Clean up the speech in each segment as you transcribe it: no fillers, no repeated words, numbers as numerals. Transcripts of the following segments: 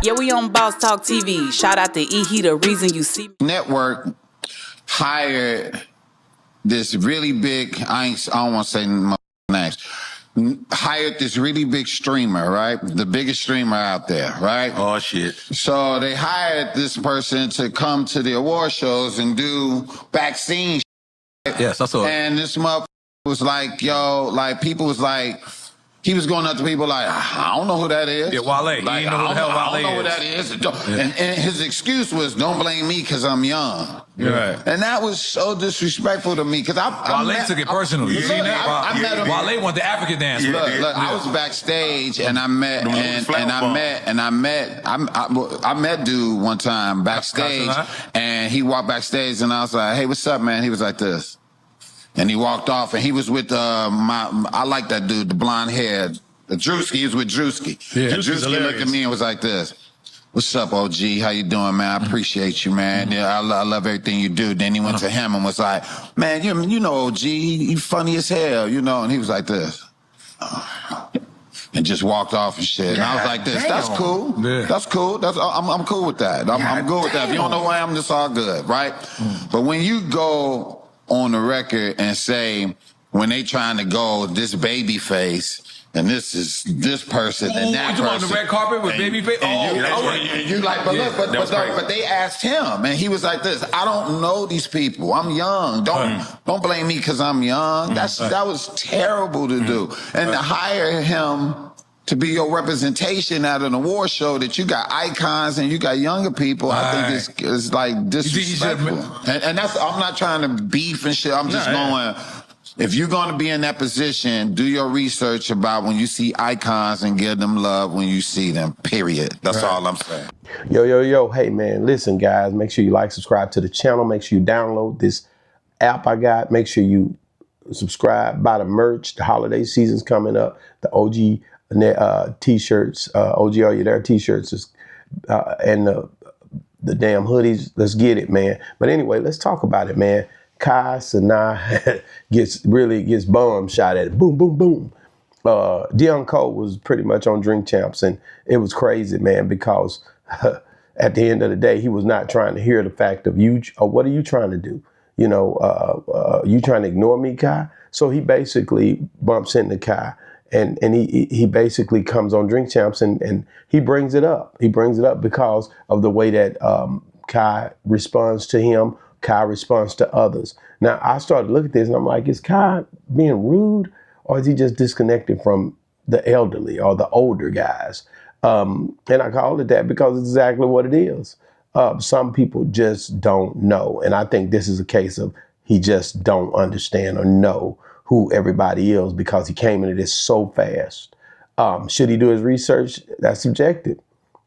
Yeah, we on Boss Talk TV. Shout out to E. He the reason you see me. Network hired this really big, I don't want to say names, hired this really big streamer, right? The biggest streamer out there, right? Oh, shit. So they hired this person to come to the award shows and do backstage. Yes, I saw it. And this motherfucker was like, yo, like people was like, he was going up to people like, I don't know who that is. Yeah, Wale. Like, You know who the hell Wale I don't know who is. that is. And his excuse was, don't blame me because I'm young. Right. And that was so disrespectful to me because Wale took it personally. You seen that? I met him. Wale wanted the African dance. Look, I was backstage and I met I met dude one time backstage and he walked backstage and I was like, hey, what's up, man? He was like this. And he walked off, and he was with I like that dude, the blonde hair, the Drewski. He was with Drewski. Yeah, and Drewski looked at me and was like this. What's up, OG? How you doing, man? I appreciate you, man. Yeah, I love everything you do. Then he went to him and was like, man, you know OG, he funny as hell, you know. And he was like this. And just walked off and shit. And I was like this. Damn. That's cool. Yeah. That's cool. I'm cool with that. I'm good with that. If you don't know who I am, it's all good, right? But when you go on the record and say when they trying to go this baby face and this is this person and that person on the red carpet with baby face. And you like, but they asked him and he was like this. I don't know these people. I'm young. Don't blame me because I'm young. That was terrible to do. And to hire him to be your representation at an award show that you got icons and you got younger people, I think it's like disrespectful. And that's, I'm not trying to beef and shit. I'm just going, if you're going to be in that position, do your research about when you see icons and give them love when you see them, period. That's all I'm saying. Yo. Hey, man, listen, guys, make sure you like, subscribe to the channel. Make sure you download this app I got. Make sure you subscribe, buy the merch. The holiday season's coming up. The OG t-shirts, OG Are You There t-shirts, and the damn hoodies. Let's get it, man. But anyway, let's talk about it, man. Cenat gets bum shot at it. Boom, boom, boom. Deon was pretty much on Drink Champs, and it was crazy, man, because at the end of the day, he was not trying to hear the fact of you. What are you trying to do? You know, you trying to ignore me, Kai? So he basically bumps into Kai. And he basically comes on Drink Champs and he brings it up. He brings it up because of the way that Kai responds to him. Kai responds to others. Now, I started to look at this and I'm like, is Kai being rude or is he just disconnected from the elderly or the older guys? And I call it that because it's exactly what it is. Some people just don't know. And I think this is a case of he just don't understand or know who everybody is because he came into this so fast. Should he do his research? That's subjective.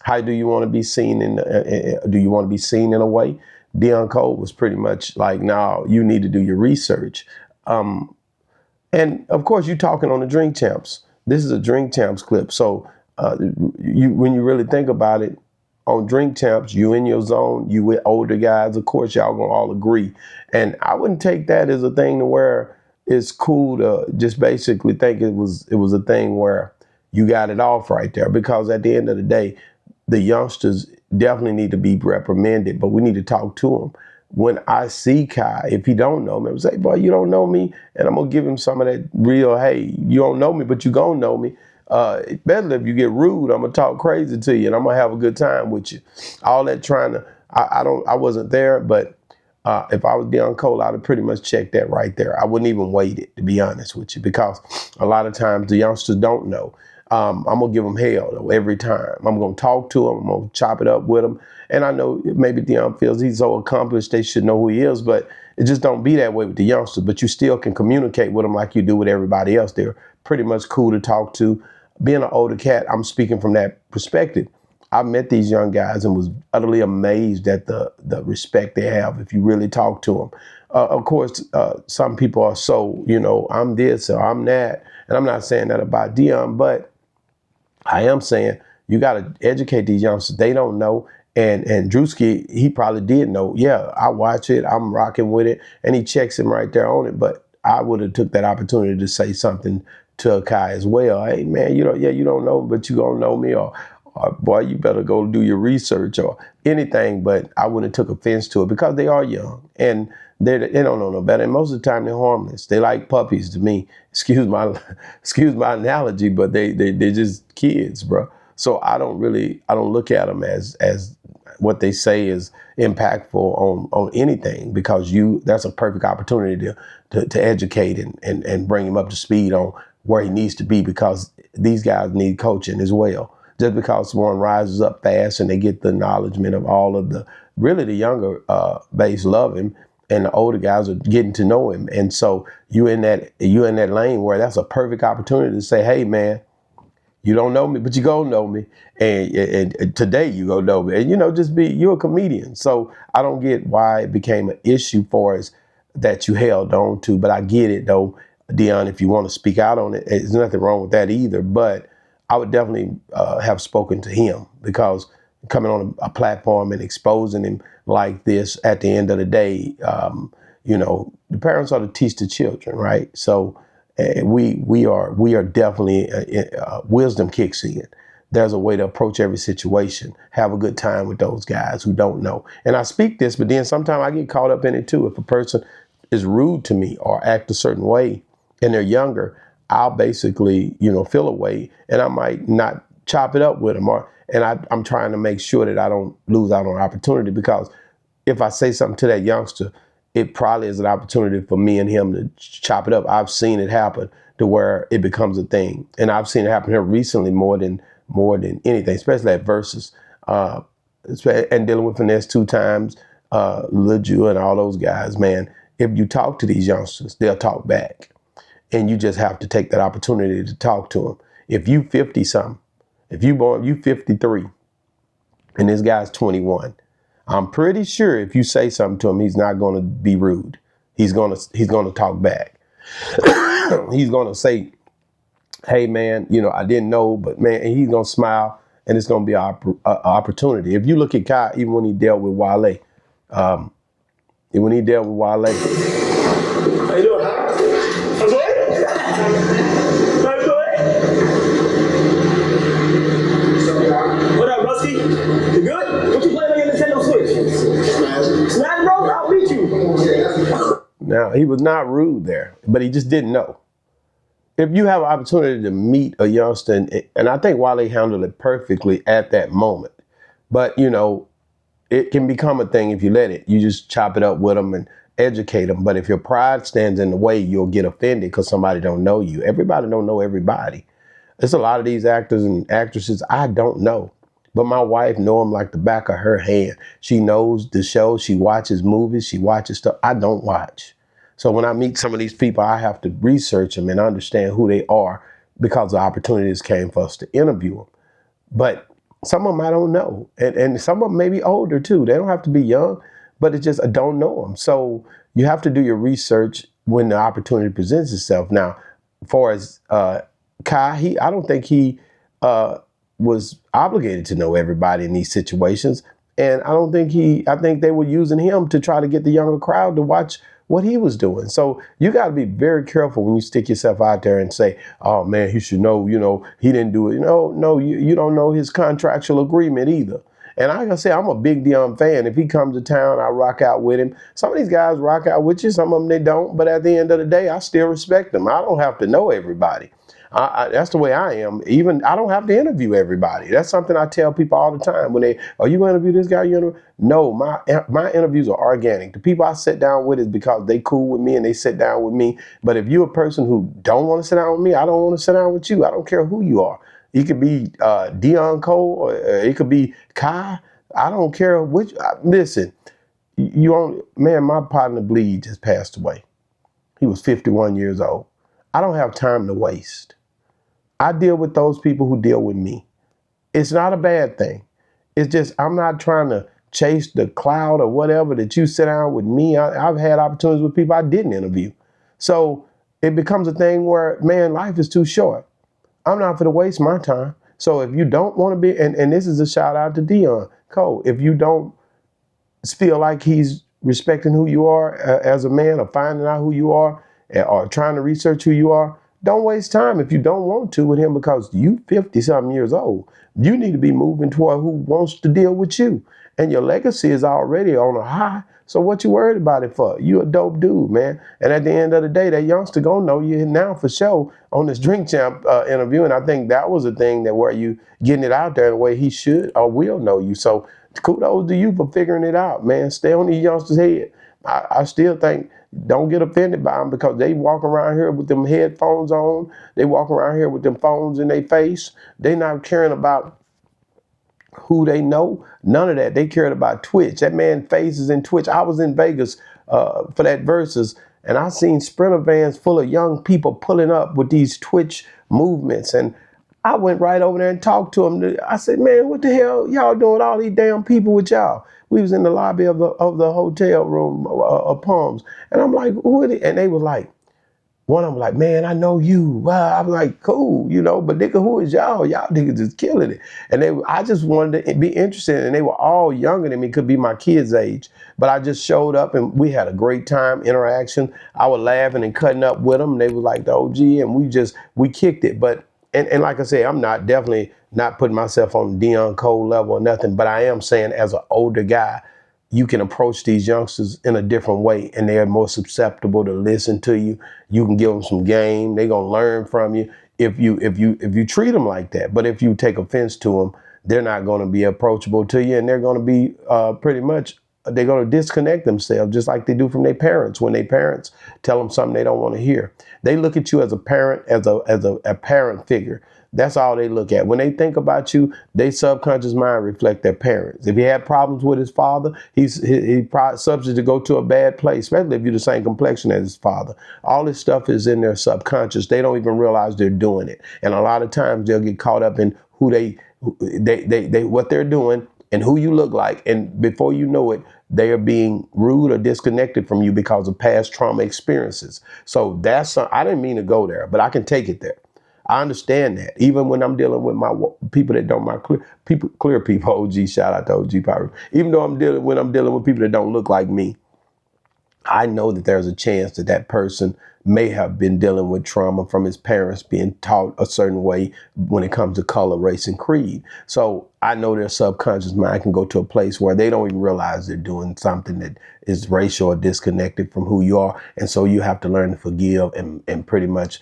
How do you want to be seen do you want to be seen in a way? Deon was pretty much like, no, you need to do your research. And of course you're talking on the Drink Champs. This is a Drink Champs clip. So when you really think about it, on Drink Champs, you in your zone, you with older guys, of course y'all gonna all agree. And I wouldn't take that as a thing to where it's cool to just basically think it was a thing where you got it off right there, because at the end of the day, the youngsters definitely need to be reprimanded, but we need to talk to them. When I see Kai, if he don't know me, I'm say, boy, you don't know me, and I'm gonna give him some of that real, hey, you don't know me, but you gonna know me. It's better if you get rude, I'm gonna talk crazy to you and I'm gonna have a good time with you. All that trying to, I wasn't there, but if I was Deon I'd have pretty much checked that right there. I wouldn't even wait it, to be honest with you, because a lot of times the youngsters don't know. I'm going to give them hell though, every time. I'm going to talk to them. I'm going to chop it up with them. And I know maybe Deon feels he's so accomplished, they should know who he is, but it just don't be that way with the youngsters. But you still can communicate with them like you do with everybody else. They're pretty much cool to talk to. Being an older cat, I'm speaking from that perspective. I met these young guys and was utterly amazed at the respect they have if you really talk to them. Of course, some people are so, you know, I'm this or I'm that. And I'm not saying that about Deon, but I am saying you got to educate these youngsters. They don't know. And Drewski, he probably did know. Yeah, I watch it. I'm rocking with it. And he checks him right there on it. But I would have took that opportunity to say something to Kai as well. Hey, man, you know, yeah, you don't know, but you going to know me. or boy, you better go do your research or anything. But I wouldn't have took offense to it because they are young and they don't know no better. And most of the time they're harmless. They like puppies to me. Excuse my analogy, but they're just kids, bro. So I don't look at them as what they say is impactful on anything, because that's a perfect opportunity to educate and bring him up to speed on where he needs to be, because these guys need coaching as well. Just because someone rises up fast and they get the acknowledgement of all of the younger base love him, and the older guys are getting to know him. And so you in that lane where that's a perfect opportunity to say, hey man, you don't know me, but you gonna know me, and today you gonna know me, and you're a comedian. So I don't get why it became an issue for us that you held on to, but I get it though, Deon. If you want to speak out on it, there's nothing wrong with that either. But I would definitely have spoken to him, because coming on a platform and exposing him like this, at the end of the day, the parents are to teach the children, right? So. We are definitely wisdom kicks in. There's a way to approach every situation. Have a good time with those guys who don't know. And I speak this, but then sometimes I get caught up in it too. If a person is rude to me or act a certain way and they're younger, I'll basically feel a way, and I might not chop it up with them, I'm trying to make sure that I don't lose out on opportunity, because if I say something to that youngster, it probably is an opportunity for me and him to chop it up. I've seen it happen to where it becomes a thing. And I've seen it happen here recently more than anything, especially at Versus. And dealing with Finesse 2 times, Lil Ju and all those guys, man, if you talk to these youngsters, they'll talk back. And you just have to take that opportunity to talk to them. If you 50-something, if you 53, and this guy's 21, I'm pretty sure if you say something to him, he's not going to be rude. He's going to talk back. He's going to say, hey, man, I didn't know, but man, and he's going to smile, and it's going to be an opportunity. If you look at Kai, even when he dealt with Wale, how you doing? I'm good. What up, Rusty? You good? What you playing on your Nintendo Switch? Smash Bros? I'll beat you. Now, he was not rude there, but he just didn't know. If you have an opportunity to meet a youngster, and I think Wale handled it perfectly at that moment, but it can become a thing if you let it. You just chop it up with them and educate them. But if your pride stands in the way, you'll get offended because somebody don't know you. Everybody don't know everybody. There's a lot of these actors and actresses I don't know, but my wife know them like the back of her hand. She knows the show. She watches movies. She watches stuff I don't watch. So when I meet some of these people, I have to research them and understand who they are, because the opportunities came for us to interview them. But some of them I don't know. And some of them may be older too. They don't have to be young, but it's just I don't know them. So you have to do your research when the opportunity presents itself. Now, as far as Kai, I don't think he was obligated to know everybody in these situations. And I think they were using him to try to get the younger crowd to watch what he was doing. So you got to be very careful when you stick yourself out there and say, oh man, he should know, he didn't do it. No, you don't know his contractual agreement either. And like I say, I'm a big Deon fan. If he comes to town, I rock out with him. Some of these guys rock out with you, some of them they don't. But at the end of the day, I still respect them. I don't have to know everybody. That's the way I am. Even I don't have to interview everybody. That's something I tell people all the time. When are you going to interview this guy? No, my interviews are organic. The people I sit down with is because they cool with me and they sit down with me. But if you're a person who don't want to sit down with me, I don't want to sit down with you. I don't care who you are. It could be Deon Cole, or it could be Kai. I don't care which. Listen, my partner Bleed just passed away. He was 51 years old. I don't have time to waste. I deal with those people who deal with me. It's not a bad thing. It's just I'm not trying to chase the cloud or whatever that you sit down with me. I've had opportunities with people I didn't interview. So it becomes a thing where, man, life is too short. I'm not going to waste my time. So if you don't want to be, and this is a shout out to Deon Cole, if you don't feel like he's respecting who you are as a man, or finding out who you are, or trying to research who you are, don't waste time if you don't want to with him because you 50-something years old. You need to be moving toward who wants to deal with you. And your legacy is already on a high. So what you worried about it for? You a dope dude, man. And at the end of the day, that youngster gonna know you now for sure on this Drink Champ interview. And I think that was a thing that where you getting it out there the way he should or will know you. So kudos to you for figuring it out, man. Stay on these youngsters' head. I still think don't get offended by them because they walk around here with them headphones on. They walk around here with them phones in their face. They not caring about who they know. None of that. They cared about Twitch. That man faces in Twitch. I was in Vegas for that Versus, and I seen Sprinter vans full of young people pulling up with these Twitch movements. And I went right over there and talked to them. I said, man, what the hell y'all doing all these damn people with y'all? We was in the lobby of the hotel room of Palms. And I'm like, who are they? And they was like, one of them like, man, I know you. Wow. I'm like, cool, you know, but nigga, who is y'all? Y'all niggas just killing it. And I just wanted to be interested. And they were all younger than me, could be my kids' age. But I just showed up and we had a great time, interaction. I was laughing and cutting up with them. And they was like the OG and we kicked it. But, and like I said, I'm definitely not putting myself on Deon Cole level or nothing, but I am saying as an older guy, you can approach these youngsters in a different way and they're more susceptible to listen to you. You can give them some game. They're going to learn from you if you treat them like that. But if you take offense to them, they're not going to be approachable to you and they're going to be they're going to disconnect themselves just like they do from their parents when their parents tell them something they don't want to hear. They look at you as a parent, as a parent figure. That's all they look at. When they think about you, their subconscious mind reflect their parents. If he had problems with his father, he probably subject to go to a bad place, especially if you're the same complexion as his father. All this stuff is in their subconscious. They don't even realize they're doing it. And a lot of times they'll get caught up in who what they're doing and who you look like. And before you know it, they are being rude or disconnected from you because of past trauma experiences. So I didn't mean to go there, but I can take it there. I understand that. Even when I'm dealing with my people that don't, clear people, OG, shout out to OG Power. Even though I'm dealing with people that don't look like me, I know that there's a chance that that person may have been dealing with trauma from his parents being taught a certain way when it comes to color, race, and creed. So I know their subconscious mind can go to a place where they don't even realize they're doing something that is racial or disconnected from who you are. And so you have to learn to forgive and pretty much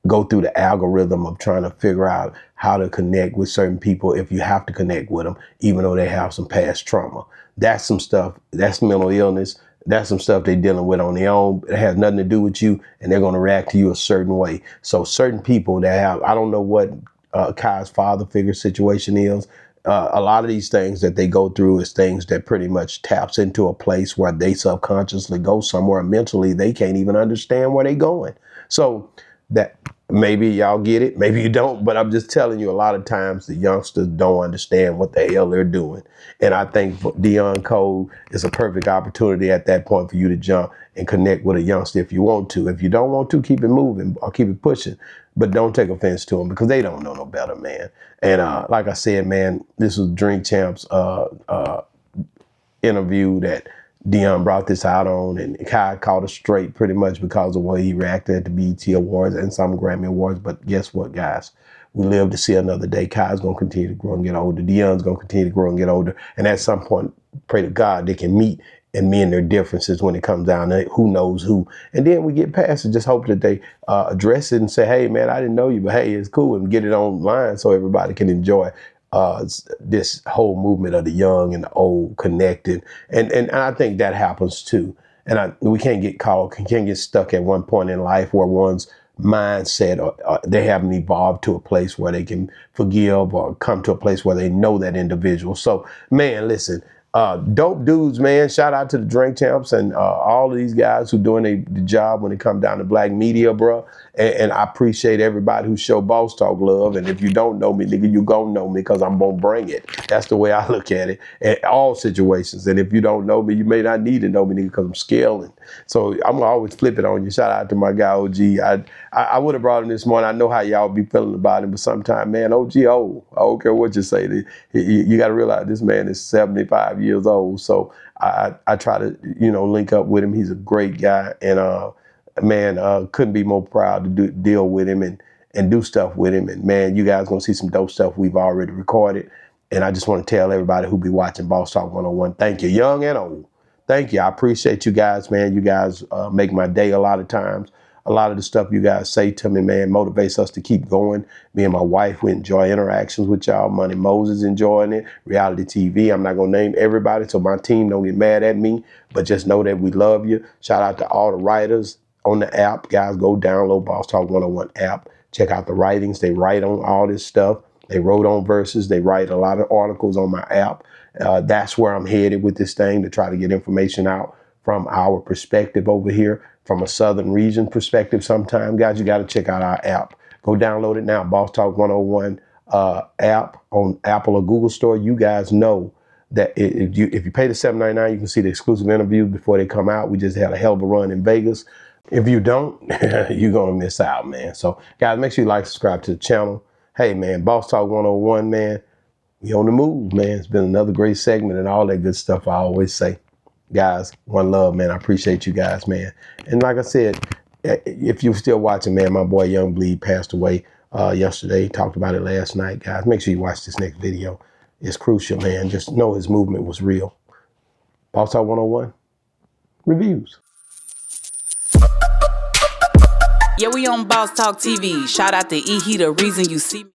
go through the algorithm of trying to figure out how to connect with certain people if you have to connect with them, even though they have some past trauma. That's some stuff, that's mental illness. That's some stuff they're dealing with on their own. It has nothing to do with you, and they're going to react to you a certain way. So certain people that have, I don't know what Kai's father figure situation is. A lot of these things that they go through is things that pretty much taps into a place where they subconsciously go somewhere mentally. They can't even understand where they're going. So that maybe y'all get it, maybe you don't, but I'm just telling you a lot of times the youngsters don't understand what the hell they're doing. And I think for Deon Cole is a perfect opportunity at that point for you to jump and connect with a youngster if you want to. If you don't want to, keep it moving or keep it pushing, but don't take offense to them because they don't know no better, man. And like I said, man, this was Drink Champs interview that Deon brought this out on, and Kai caught us straight pretty much because of the way he reacted at the BET Awards and some Grammy Awards. But guess what, guys? We live to see another day. Kai's going to continue to grow and get older. Deon's going to continue to grow and get older. And at some point, pray to God, they can meet and mend their differences when it comes down to who knows who. And then we get past it. Just hope that they address it and say, hey, man, I didn't know you, but hey, it's cool, and get it online so everybody can enjoy this whole movement of the young and the old connected. And I think that happens too. And we can't get stuck at one point in life where one's mindset or they haven't evolved to a place where they can forgive or come to a place where they know that individual. So, man, listen, dope dudes, man. Shout out to the Drink Champs and all of these guys who doing the job when it comes down to black media, bro. And I appreciate everybody who show Boss Talk love. And if you don't know me, nigga, you gon' know me because I'm gonna bring it. That's the way I look at it in all situations. And if you don't know me, you may not need to know me, nigga, because I'm scaling. So I'm gonna always flip it on you. Shout out to my guy OG. I would have brought him this morning. I know how y'all be feeling about him, but sometimes, man, OG old. I don't care what you say. You got to realize this man is 75 years old. So I try to, link up with him. He's a great guy. And man, couldn't be more proud to deal with him and do stuff with him. And man, you guys gonna see some dope stuff we've already recorded. And I just want to tell everybody who be watching Boss Talk 101, thank you, young and old. Thank you. I appreciate you guys, man. You guys make my day a lot of times. A lot of the stuff you guys say to me, man, motivates us to keep going. Me and my wife, we enjoy interactions with y'all. Money Moses enjoying it. Reality TV. I'm not going to name everybody so my team don't get mad at me, but just know that we love you. Shout out to all the writers on the app. Guys, go download Boss Talk 101 app. Check out the writings. They write on all this stuff. They wrote on verses. They write a lot of articles on my app. That's where I'm headed with this thing, to try to get information out from our perspective over here, from a Southern region perspective sometime. Guys, you got to check out our app. Go download it now, Boss Talk 101 app on Apple or Google Store. You guys know that if you pay the $7.99, you can see the exclusive interviews before they come out. We just had a hell of a run in Vegas. If you don't, you're going to miss out, man. So, guys, make sure you like, subscribe to the channel. Hey, man, Boss Talk 101, man. We on the move, man. It's been another great segment and all that good stuff I always say. Guys, one love, man. I appreciate you guys, man. And like I said, if you're still watching, man, my boy Young Bleed passed away yesterday. Talked about it last night. Guys, make sure you watch this next video. It's crucial, man. Just know his movement was real. Boss Talk 101, reviews. Yeah, we on Boss Talk TV. Shout out to E. He the reason you see me.